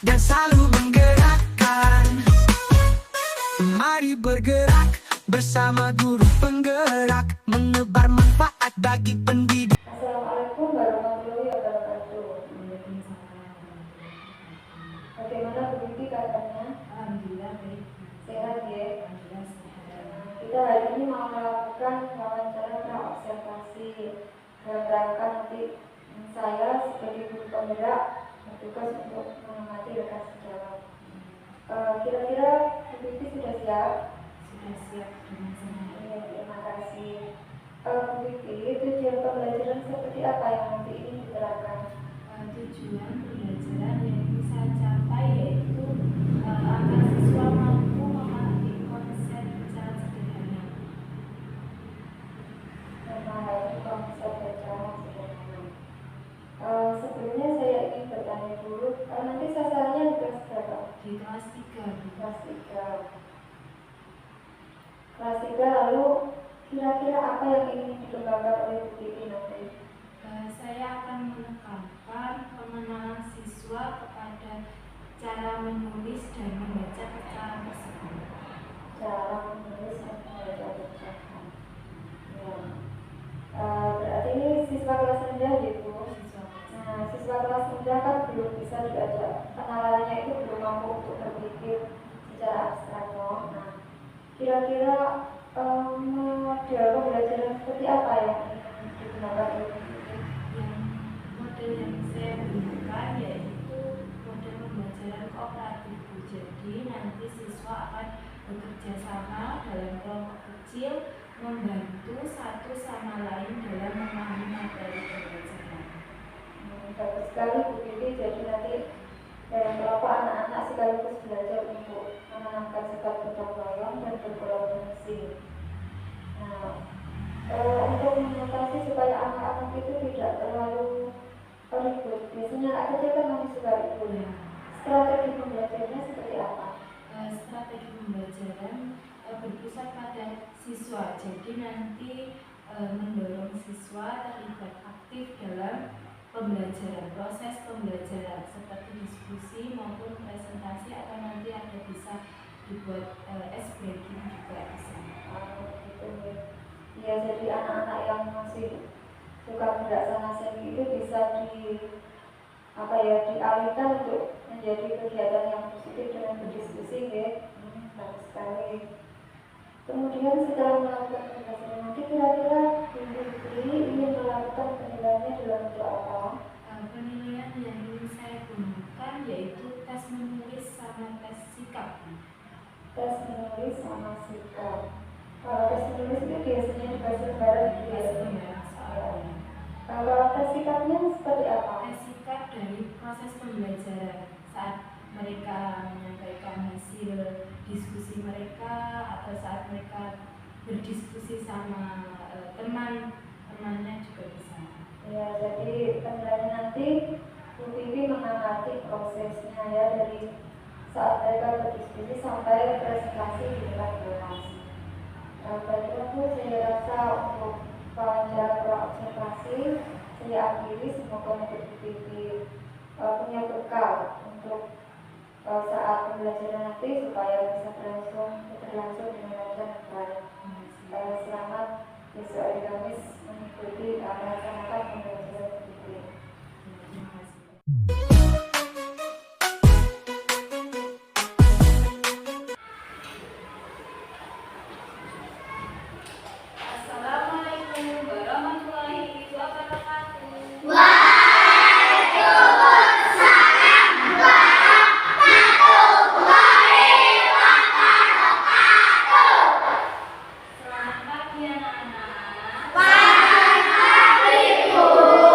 dan selalu menggerakkan. Mari bergerak bersama guru penggerak, menebar manfaat bagi pendidik. Assalamualaikum warahmatullahi wabarakatuh. Bagaimana Bu Vivi kabarnya? Alhamdulillah baik. Sehat ya? Alhamdulillah sehat. Kita hari ini mau melakukan wawancara praobservasi dalam rangka nanti saya sebagai guru penggerak bertugas untuk mengamati rekan sejawat. Kira-kira Bu Vivi sudah siap? Sudah siap dengan senang. Iya, terima kasih. Bu Vivi, tujuan pembelajaran seperti apa yang nanti ingin diterapkan? Tujuan pembelajaran yang bisa capai yaitu agar siswa mampu memahami konsep secara sederhana. Memahami konsep bacaan sederhana. Sebelumnya saya ingin bertanya dulu, nanti sasarannya di kelas berapa? Di kelas 3. Kelas 3. Kelas 3, lalu kira-kira apa yang ingin dikembangkan oleh Bu Vivi nanti? Saya akan menekankan pengenalan siswa kepada cara menulis dan membaca bacaan tersebut. Cara menulis dan membaca bacaan. Ya. Berarti ini siswa kelas rendah gitu. Nah, siswa kelas rendah kan belum bisa diajak, kenalannya itu belum mampu untuk berpikir secara abstrak. Nah, kira-kira model pembelajaran seperti apa yang digunakan oleh Bu Vivi? Model yang saya gunakan yaitu model pembelajaran kooperatif. Jadi nanti siswa akan bekerja sama dalam kelompok kecil, membantu satu sama lain dalam memahami materi pembelajaran. Bagus sekali Bu Vivi, jadi nanti dalam kelompok anak-anak sekaligus belajar untuk menanamkan sifat gotong royong dan berkolaborasi. Nah, untuk mengatasi supaya anak-anak itu tidak terlalu ribut, biasanya anak kecil kan masih suka ribut. Ya. Strategi pembelajarannya seperti apa? Strategi pembelajaran berpusat pada siswa. Jadi nanti mendorong siswa terlibat aktif dalam pembelajaran, proses pembelajaran seperti diskusi maupun presentasi, atau nanti ada bisa dibuat breaking juga bisa. Gitu ya. Ya, jadi anak-anak yang masih suka gerak sana sini itu bisa dialihkan untuk menjadi kegiatan yang positif dengan berdiskusi ya. Bagus sekali. Kemudian setelah melakukan pembelajaran nanti kira-kira Bu Vivi ingin melakukan penilaiannya dalam bentuk apa? Penilaian yang ingin saya gunakan yaitu tes menulis sama tes sikap. Tes menulis sama sikap. Kalau tes menulis itu biasanya dikasih lembaran gitu ya. Soalnya Kalau tes sikapnya seperti apa? tes sikap dari proses pembelajaran saat mereka menyampaikan hasil diskusi mereka atau saat mereka berdiskusi sama teman-temannya juga bisa. Ya, jadi penilaian nanti Bu Vivi mengamati prosesnya ya, dari saat mereka berdiskusi sampai presentasi di depan kelas. Baiklah Bu, saya rasa untuk wawancara praobservasi saya akhiri. Semoga Bu Vivi punya bekal untuk saat pembelajaran nanti supaya bisa berlangsung dengan lancar dan baik. Selamat besok hari Kamis mengikuti melaksanakan pembelajaran ini. Terima kasih. Assalamualaikum warahmatullahi wabarakatuh. Selamat pagi anak-anak. Selamat pagi Bu.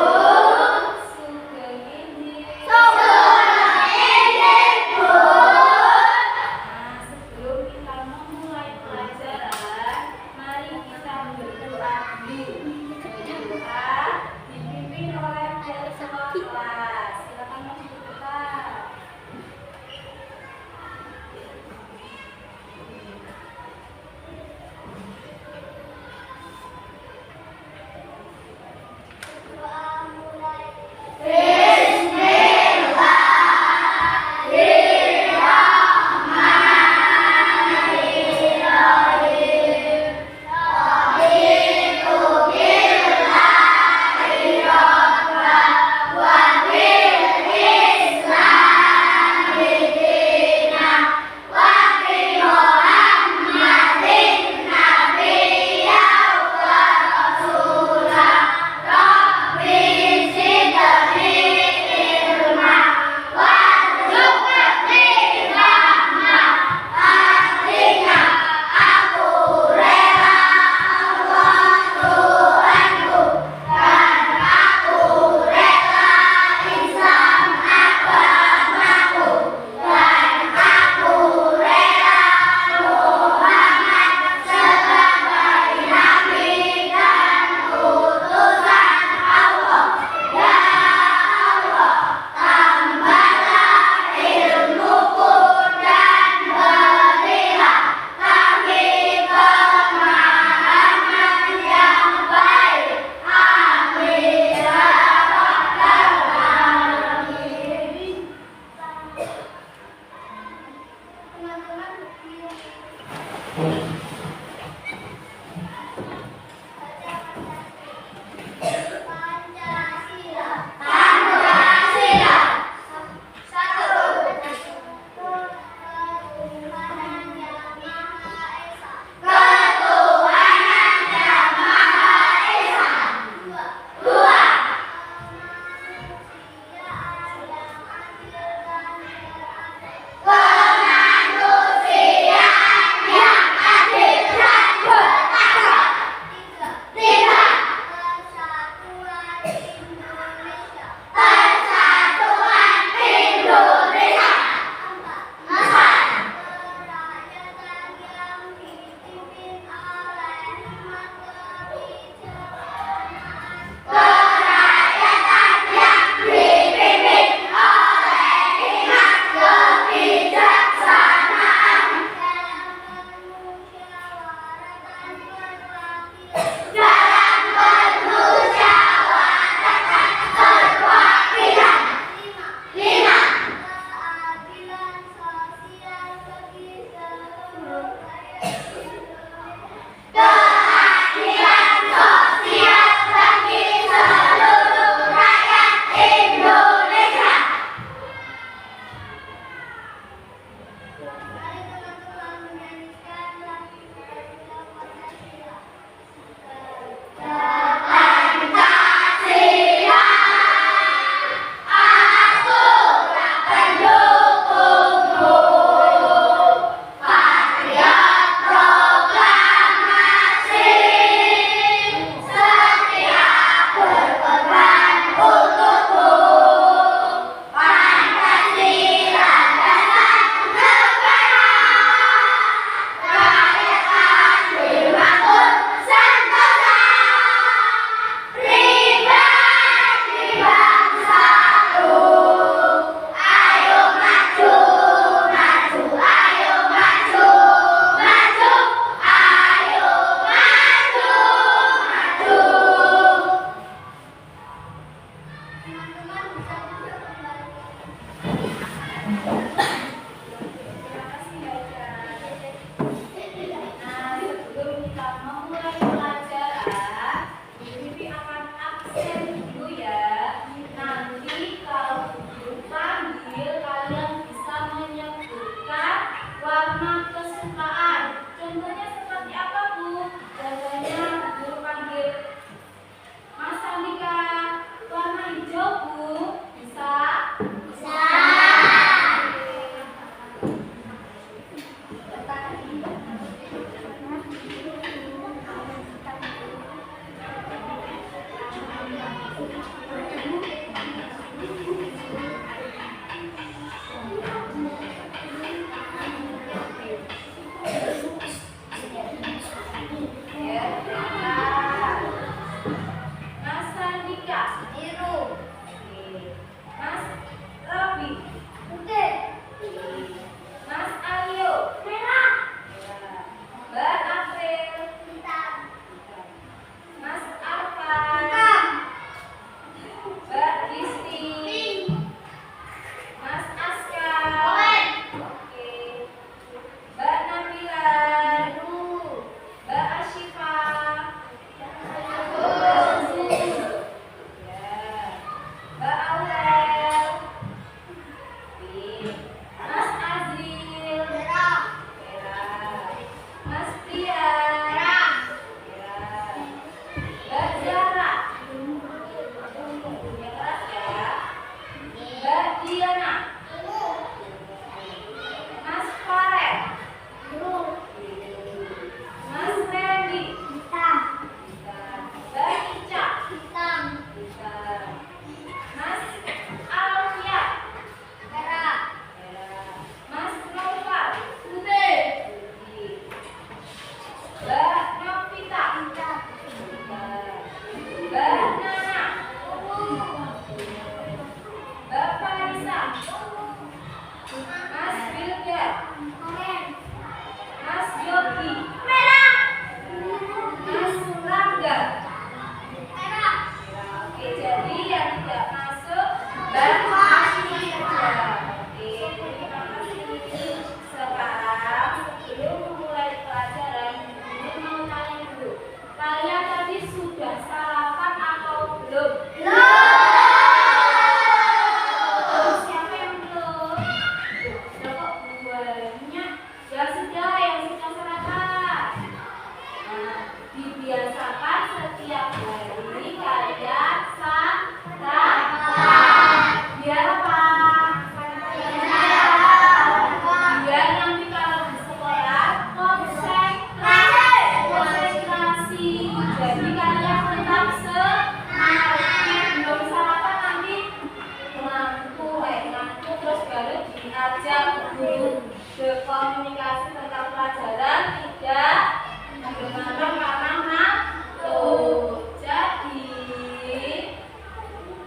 komunikasi tentang pelajaran tidak mendengarkan karena ngantuk. Jadi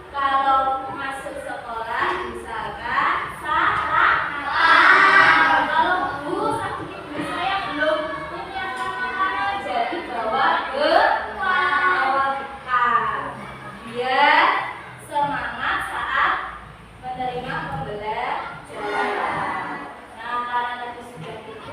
kalau masuk sekolah misalkan sarapan. Kalau Bu saya belum menyiapkan makanan, jadi bawa bekal biar semangat saat menerima pembelajaran. Nah, karena tadi sudah kita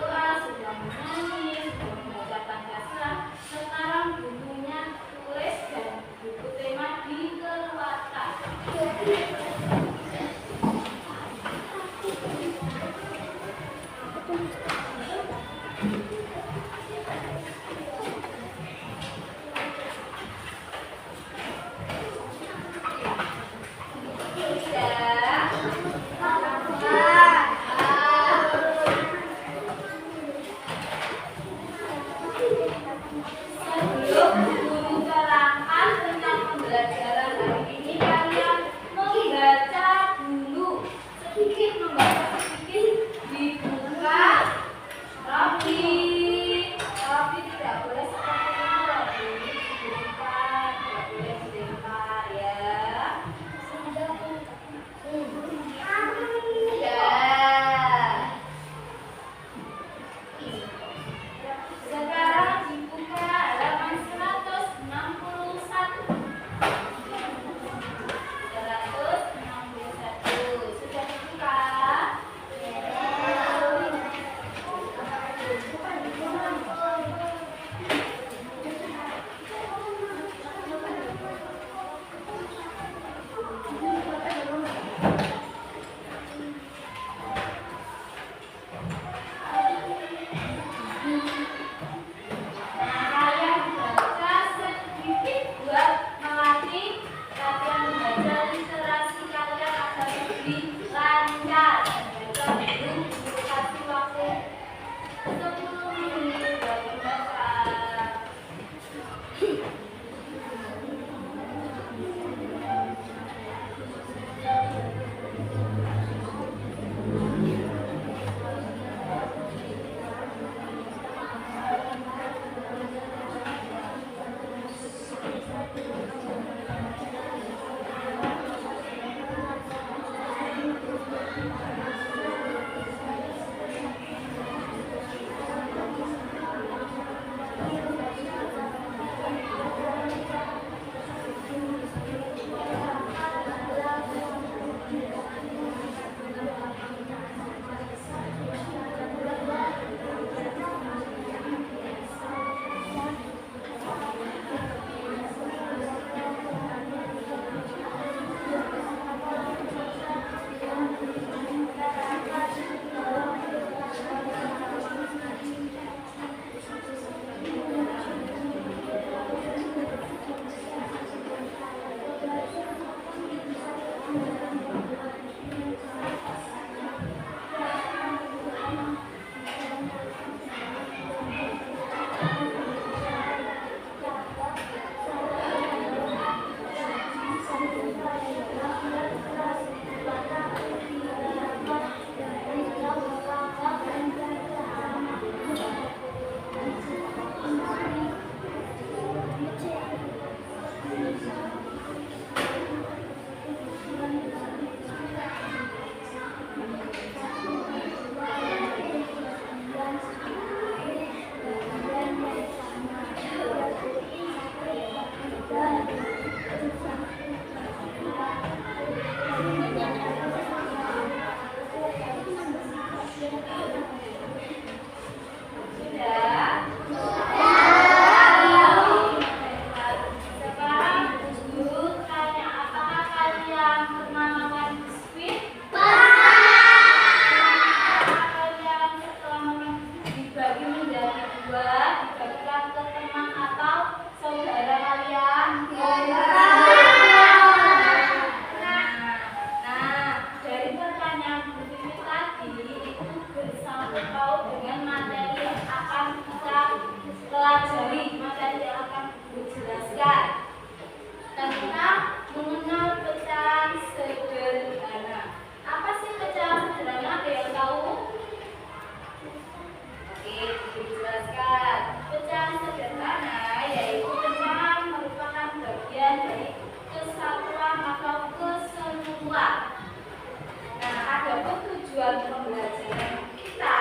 tujuan pembelajaran kita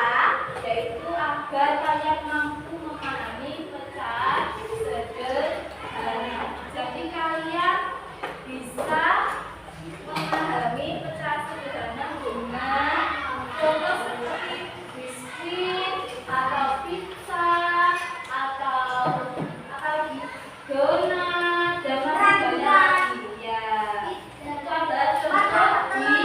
yaitu agar kalian mampu memahami pecahan sederhana. Jadi kalian bisa memahami pecahan sederhana dengan contoh seperti biskuit atau pizza atau donat dan masih banyak lagi ya. Itu adalah contoh di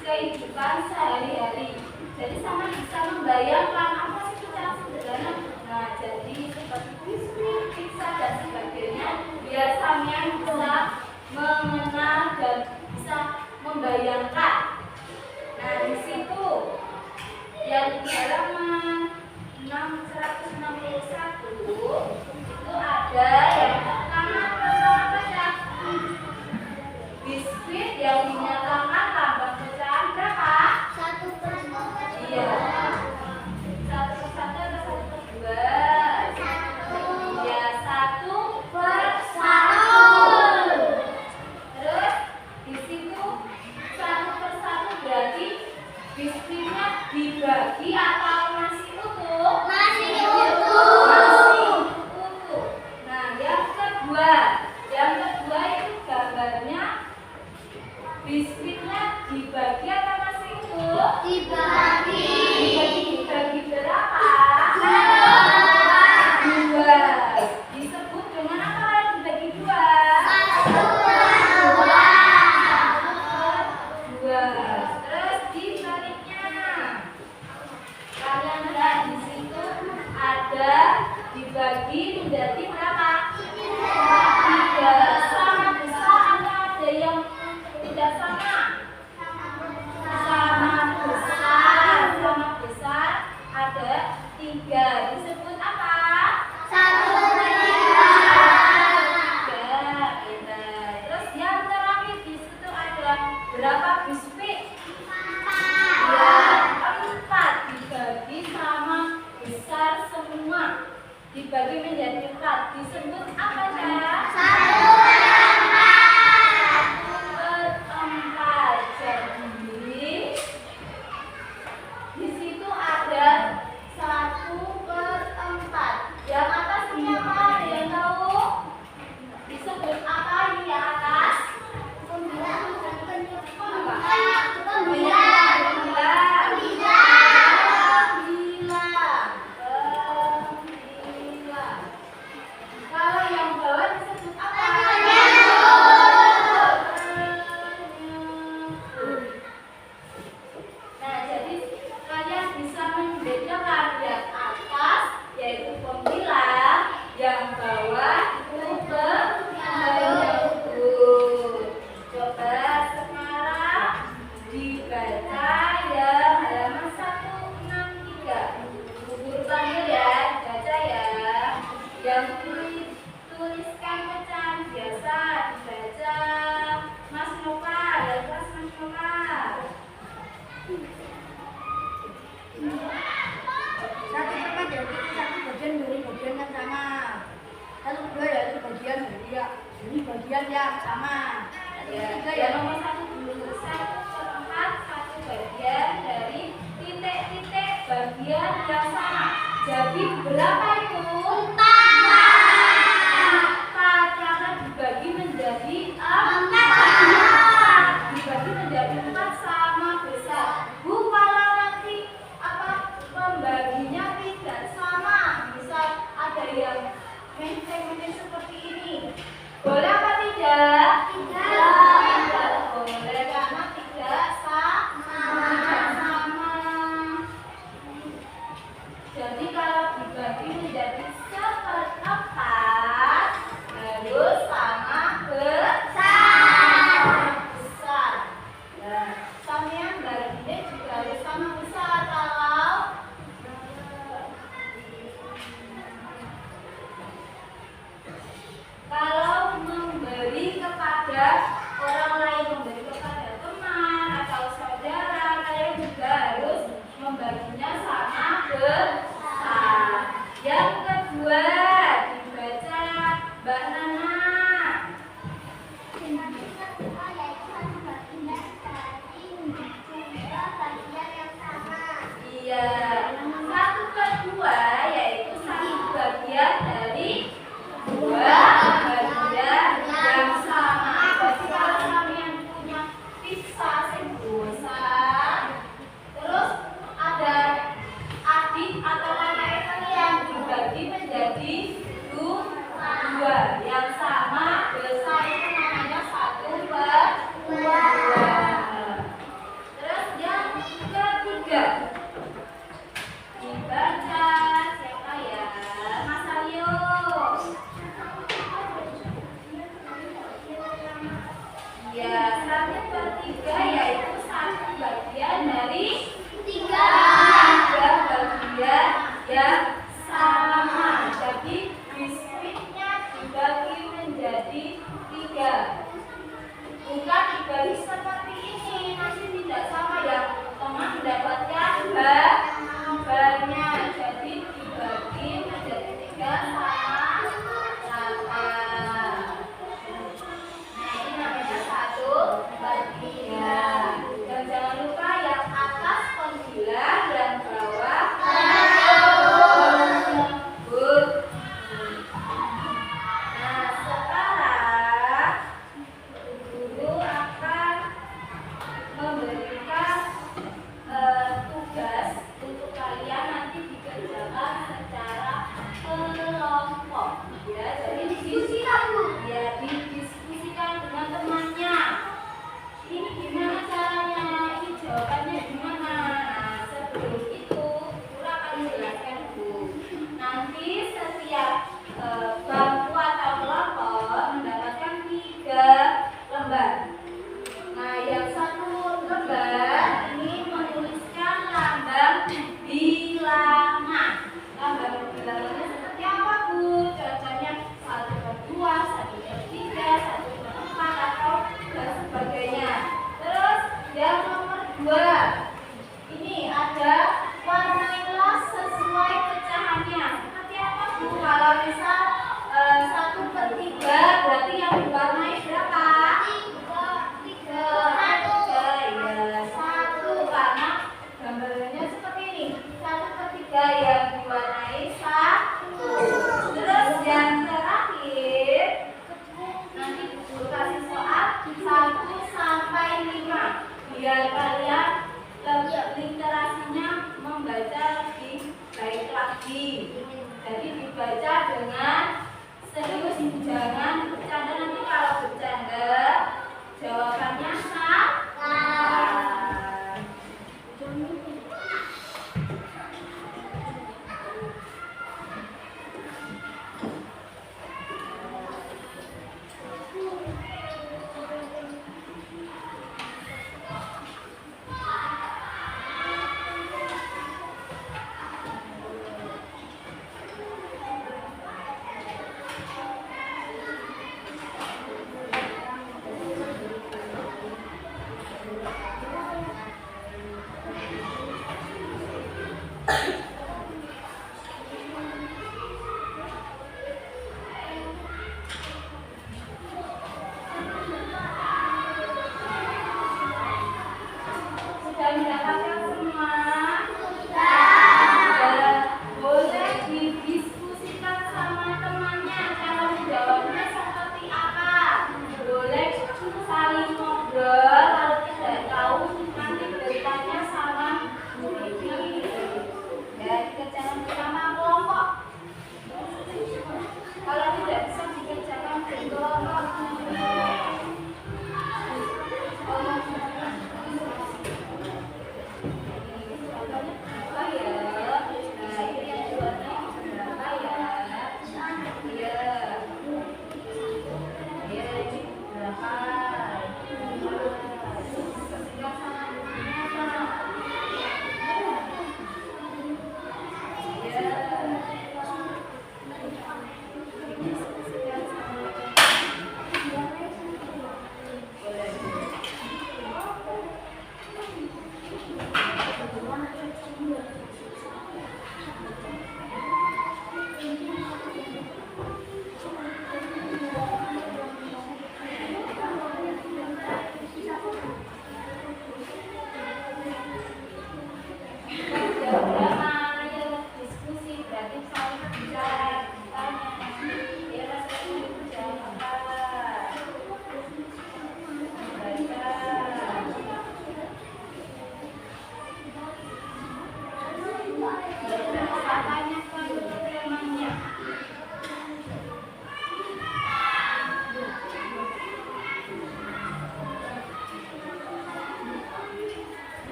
kehidupan sehari-hari. Jadi sama bisa membayangkan apa sih pecahan sederhana. Nah, jadi seperti biskuit, pizza dan sebagainya biar sampean bisa mengenal dan bisa membayangkan. Nah, di situ yang di halaman 661 itu ada yang pertama baca biskuit yang dinyatakan lambang pecahan berapa? 1/1. Iya. 1/1 atau 1/2? 1. Ya, 1/1. Terus di situ 1/1 berarti biskuitnya dibagi atau masih utuh? Masih utuh. Nah, yang kedua itu gambarnya biskuitnya dibagi atau masih utuh? Dibagi berapa? 2. Disebut dengan apa kalau dibagi 2? 1/2. Terus dibaliknya. Kalian lihat di situ ada dibagi menjadi berapa? 3. Sama besar atau ada yang tidak sama? Sama besar ada 3. Disebut apa? 1/3. Terus yang terakhir di situ ada berapa biskuit? 4. Dibagi sama besar semua. Dibagi menjadi 4. Disebut apa ya? 1/4. Jadi di situ ada 1/4. Yang atas ini apa? Ada yang tahu? Disebut apa ini yang atas? 9. Kalau yang bawah disebut apa? Nah, jadi kalian bisa membedakan yang atas yaitu pembilang, yang bawah itu penyebut. Coba sekarang dibaca ya halaman 163. Guru panggil ya, baca ya. Yang tuliskan pecahan biasa dibaca Mas Nova, ya kelas Mas Nova. Satu sama jadi satu bagian dari bagian yang sama. Satu kedua yaitu bagian dari bagian yang sama. Ya, nomor 1 dulu. 1/4 satu bagian dari titik-titik bagian yang sama. Jadi berapa itu? 4. Karena dibagi menjadi 4. Dibagi menjadi 4 sama besar. Bu, kalau nanti pembaginya tidak sama, bisa ada yang menteng-menteng seperti ini. Boleh apa tidak? Tidak boleh karena tidak sama. Jadi kalau dibagi menjadi Ya, 1/2 yaitu 1 bagian dari 2 bagian yang sama. Jadi kalau kalian punya pizza sembosa, terus ada adik atau kakak kalian dibagi menjadi 2 yang sama, besar itu namanya 1/2. Terus yang ketiga, dibaca siapa ya? Mas Aryo. Ya, 1/3 yaitu 1 bagian dari 3 bagian yang sama. Jadi biskuitnya dibagi menjadi 3. Bukan dibagi seperti ini, nanti tidak sama ya. Teman mendapatkan banyak. Jadi dibagi menjadi 3 sama rata. Nah, ini namanya 1/3. Dan jangan lupa yang atas pembilah, yang bawah lembut. Nah, sekarang guru akan memberikan tugas untuk kalian nanti dikerjakan secara kelompok. Ya, jadi didiskusikan dengan temannya. Ini gimana caranya? Ini jawabannya gimana? Nah, sebelum itu guru akan menjelaskan dulu. Nanti setiap bangku atau kelompok mendapatkan 3 lembar. Nah, yang 1 lembar ini menuliskan lambang bilangan. Lambang bilangannya seperti apa, Bu? Contohnya 1/2, 1/3, 1/4 atau dan sebagainya. Terus yang nomor 2, ini ada warnailah sesuai pecahannya. Seperti apa, Bu? Kalau misal 1/3 berarti yang diwarnai berapa? 3. Ya, 1 karena gambarnya seperti ini. 1/3 yang diwarnai 1. Terus yang terakhir, nanti guru kasih soal 1 sampai 5 biar kalian literasinya membaca lebih baik lagi. Jadi dibaca dengan serius, jangan bercanda. Nanti kalau bercanda jawabannya salah.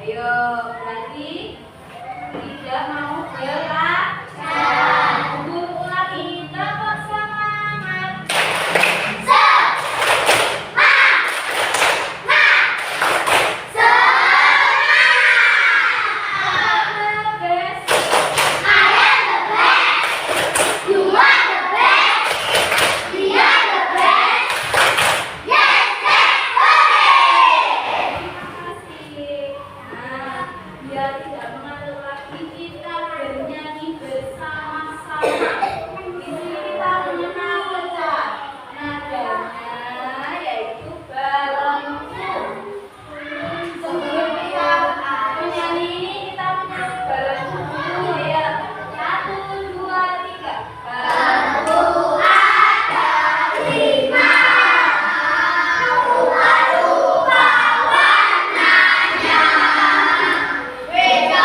Ayo, berarti tidak mau belajar. Guru ulangi, tepuk semangat. Biar tidak mengatur lagi, kita bernyanyi bersama-sama. Di sini kita mengenal pecah. Nadanya yaitu balonku. Sebelum kita menyanyi ini, kita menyanyi balonku dulu ya. 1, 2, 3. Balonku ada 5. Aku lupa warnanya. Beda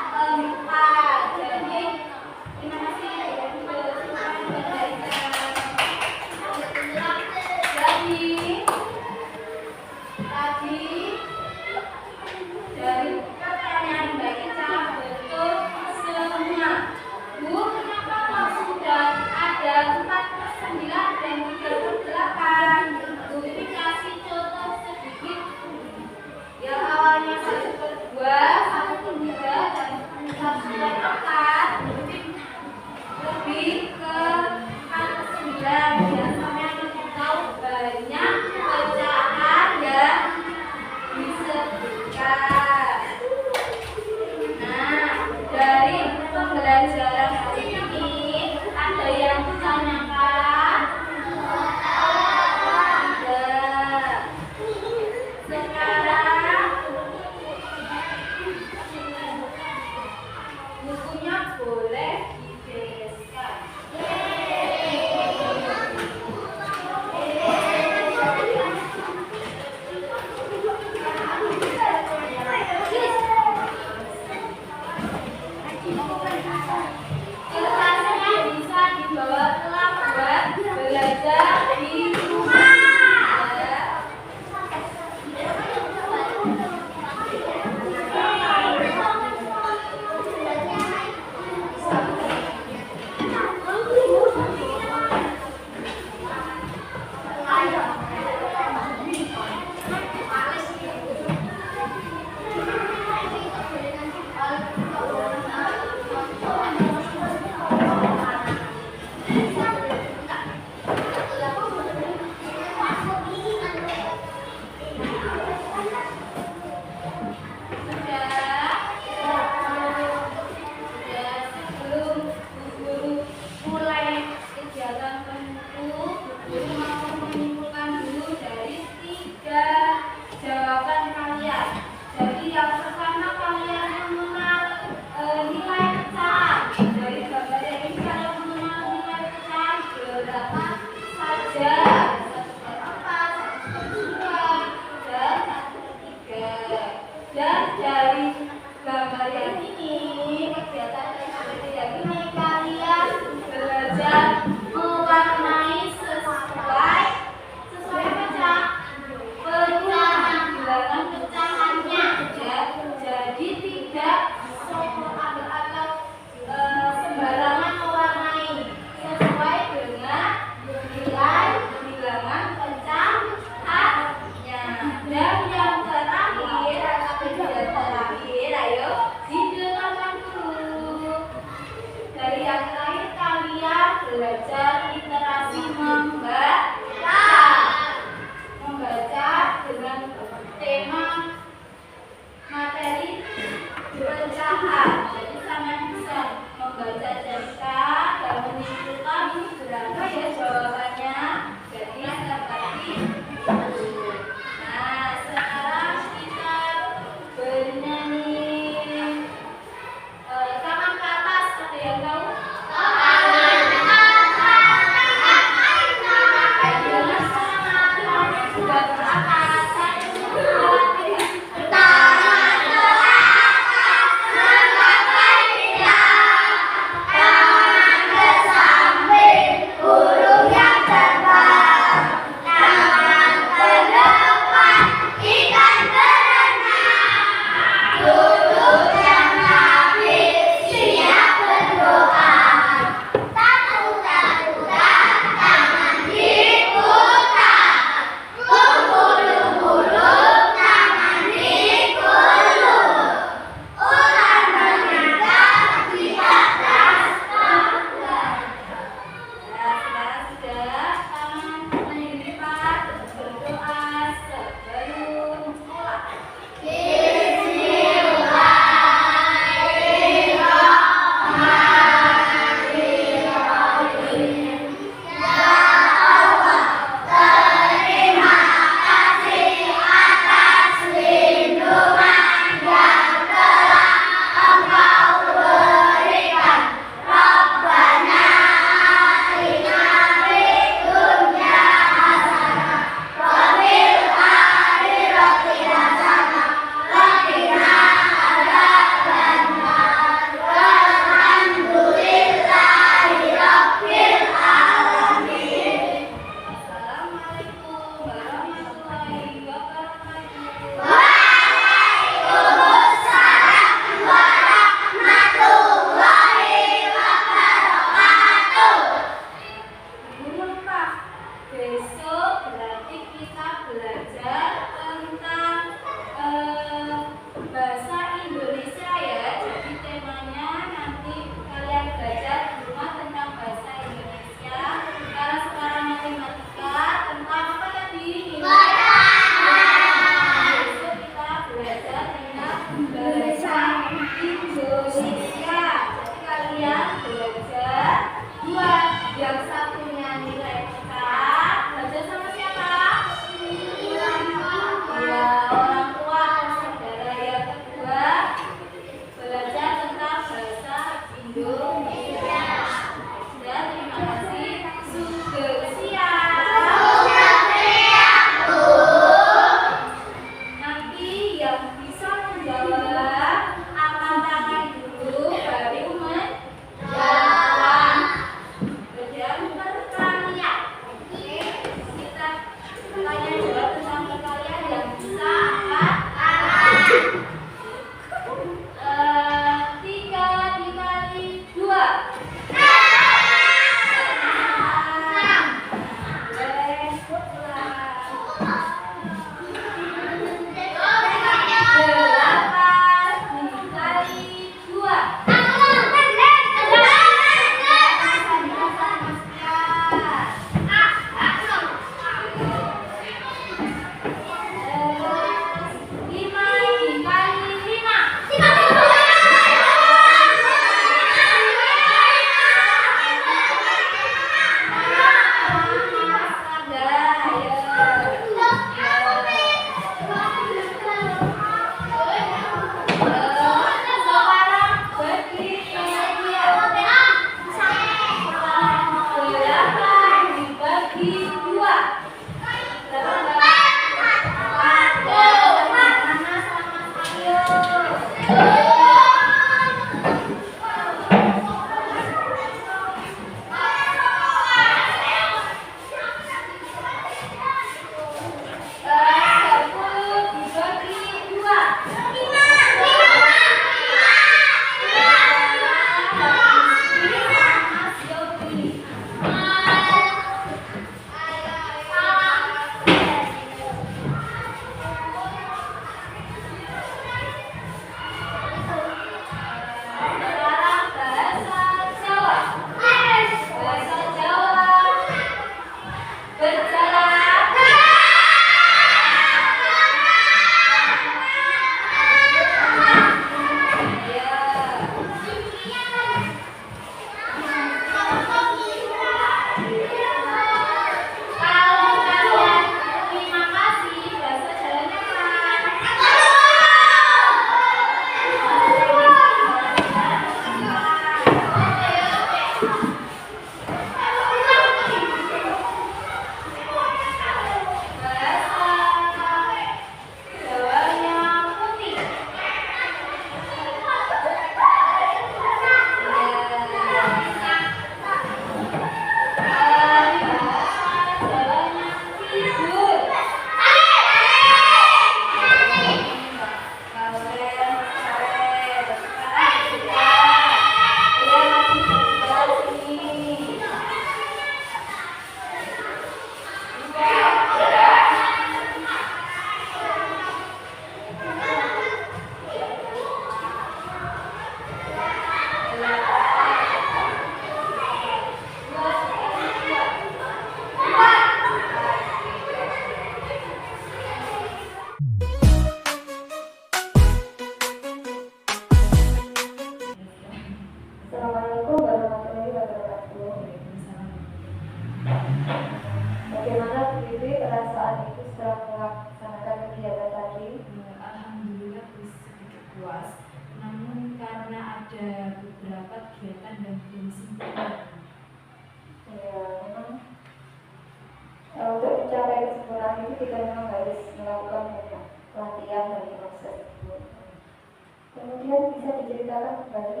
bisa diceritakan kembali?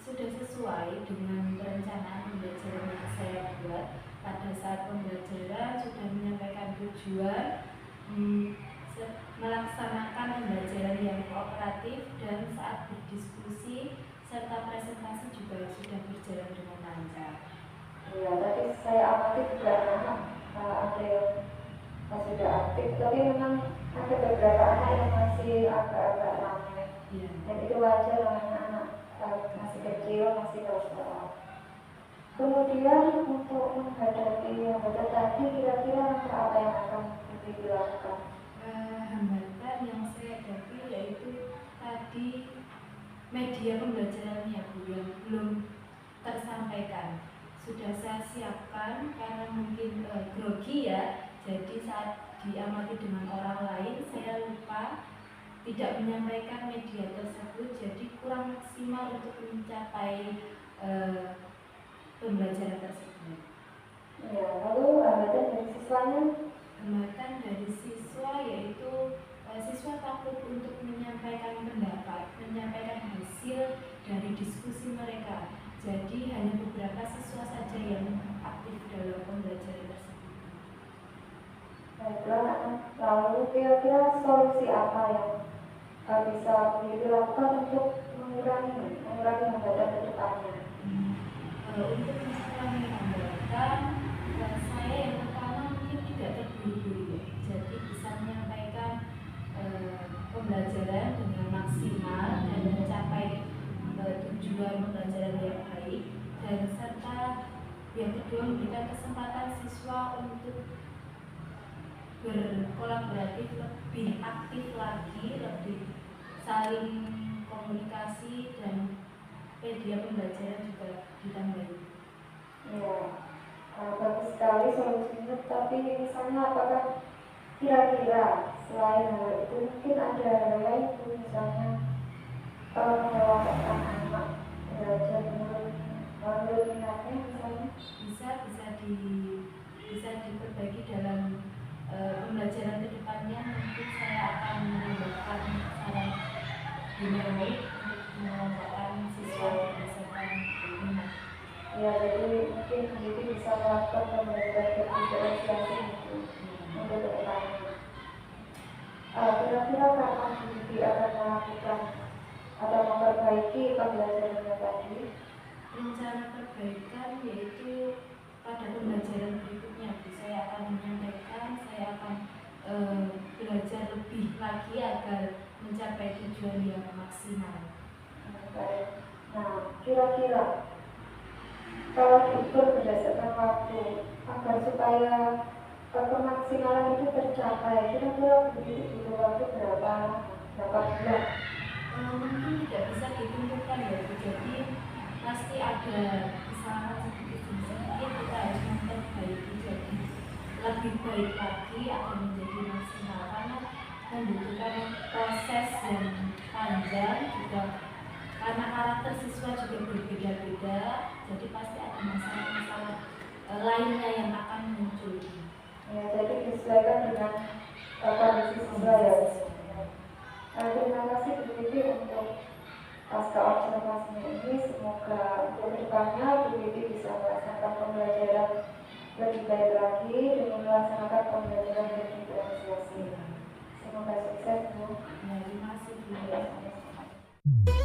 Sudah sesuai dengan perencanaan pembelajaran yang saya buat. Pada saat pembelajaran sudah menyampaikan tujuan, melaksanakan pembelajaran yang kooperatif, dan saat berdiskusi serta presentasi juga sudah berjalan dengan lancar. Iya, tadi saya amati juga anak ada yang sudah aktif, tapi memang ada beberapa anak yang masih agak-agak ramai. Ya. Dan itu wajar anak-anak masih kecil, masih kelas. Kemudian untuk menghadapi anggota tadi, kira-kira apa yang akan dilakukan? Hambatan yang saya hadapi yaitu tadi media pembelajarannya Bu yang belum tersampaikan. Sudah saya siapkan karena mungkin grogi ya, jadi saat diamati dengan orang lain saya lupa tidak menyampaikan media tersebut, jadi kurang maksimal untuk mencapai pembelajaran tersebut. Ya, lalu hambatan dari siswanya? Hambatan dari siswa yaitu siswa takut untuk menyampaikan pendapat, menyampaikan hasil dari diskusi mereka. Jadi hanya beberapa siswa saja yang aktif dalam pembelajaran tersebut. Baiklah, lalu kira-kira solusi apa yang bisa dilakukan untuk mengurangi hambatan ke depannya? Untuk mengurangi hambatan, saya yang pertama mungkin tidak terburu-buru, jadi bisa menyampaikan pembelajaran dengan maksimal dan mencapai tujuan pembelajaran yang baik, dan serta yang kedua memberikan kesempatan siswa untuk berkolaboratif lebih aktif lagi, lebih saling komunikasi, dan media pembelajaran juga ditambahi. Ya, bagus sekali solusinya. Tapi misalnya apakah kira-kira selain hal itu mungkin ada hal lain, misalnya mengelompokkan anak belajar menurut minatnya misalnya? Bisa diperbaiki dalam pembelajaran kedepannya. Mungkin saya akan menambahkan saran dinamik untuk mengelompokkan siswa berdasarkan minat. Ya, jadi mungkin pendidik bisa melakukan pembelajaran diferensiasi untuk kedepannya. Kira-kira kapan pendidik akan melakukan atau memperbaiki pembelajarannya tadi? Rencana perbaikan yaitu pada pembelajaran berikutnya saya akan menyampaikan, saya akan belajar lebih lagi agar mencapai tujuan yang maksimal. Baik. Nah, kira-kira kalau diukur berdasarkan waktu agar supaya kemaksimalan itu tercapai, kira-kira butuh waktu berapa bulan? Mungkin tidak bisa ditentukan ya Bu. Jadi pasti ada kesalahan sedikit kita harus memperbaiki, jadi lebih baik lagi akan menjadi maksimal, karena membutuhkan proses yang panjang juga, karena karakter siswa juga berbeda-beda, jadi pasti ada masalah-masalah lainnya yang akan muncul. Ya, jadi disesuaikan dengan kondisi siswa ya. Terima kasih Bu Bibi untuk pasca observasinya ini. Semoga untuk kedepannya Bu Bibi bisa melaksanakan pembelajaran lebih baik lagi dengan melaksanakan pembelajaran yang diferensiasi. Semoga sukses Bu. Terima kasih Bu.